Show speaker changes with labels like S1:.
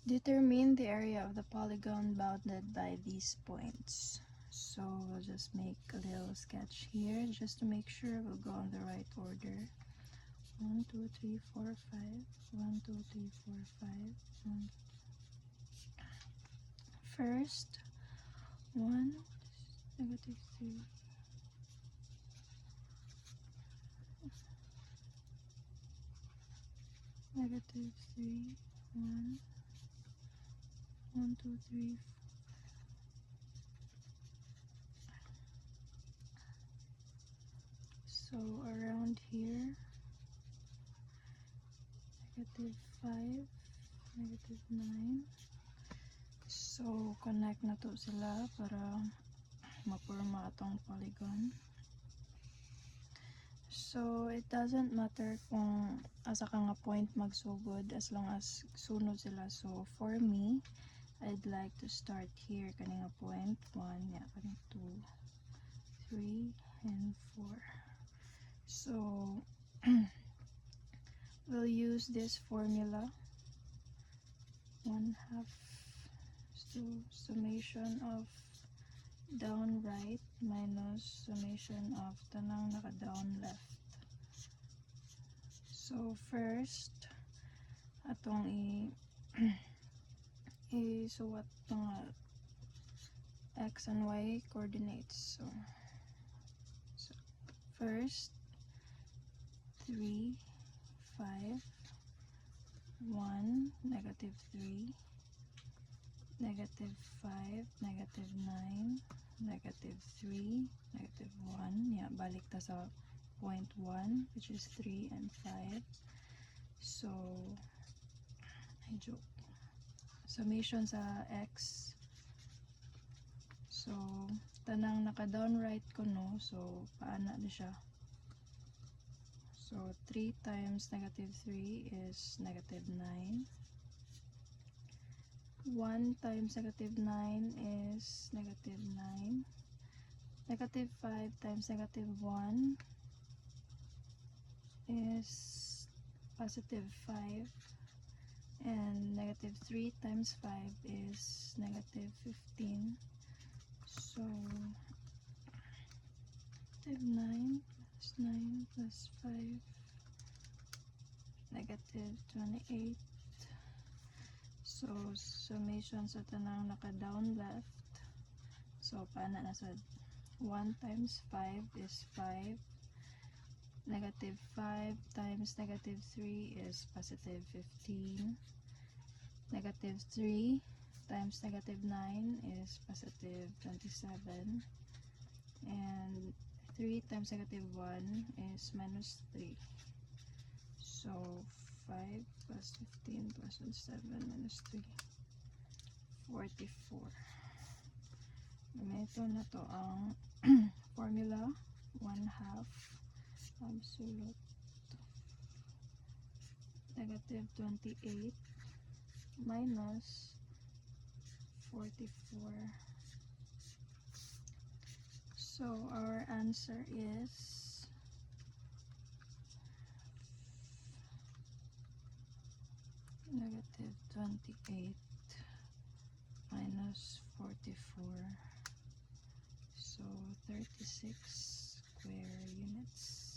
S1: Determine the area of the polygon bounded by these points. So we'll just make a little sketch here just to make sure we'll go in the right order. 1, 2, 3, 4, 5. 1, 2, 3, 4, 5. 1. First, 1, negative 3. Negative 3, 1, 1, 2, 3, 4. So around here, negative 5, negative 9. So connect na to sila para mapurma atong polygon. So it doesn't matter kung asa ka nga point magsugod as long as sunod sila. So for me, I'd like to start here kaning point 1, yeah, kaning 2, 3, and 4. So we'll use this formula, 1/2 so summation of down right minus summation of tanang naka down left. So first atong isuwat mga x and y coordinates. So first 3, 5, 1, negative 3, negative 5, negative 9, negative 3, negative 1. Yeah, balik ta sa point 1, which is 3 and 5. So, I joke. Summation sa x. So, tanang naka-down right ko, no? So, paana na siya. So, 3 times negative 3 is negative 9. 1 times negative 9 is negative 9. Negative 5 times negative 1 is positive 5. And negative 3 times 5 is negative 15. So, negative 9 plus 9 plus 5, negative 28. So, summation sa tanang naka-down left. So, paana na sa 1 times 5 is 5. Negative 5 times negative 3 is positive 15. Negative 3 times negative 9 is positive 27. And 3 times negative 1 is minus 3. So, 5 plus 15 plus 27 minus 3. 44. Ito na to ang formula. 1/2 absolute negative 28 minus 44. So our answer is negative 28 minus 44. So 36 square units.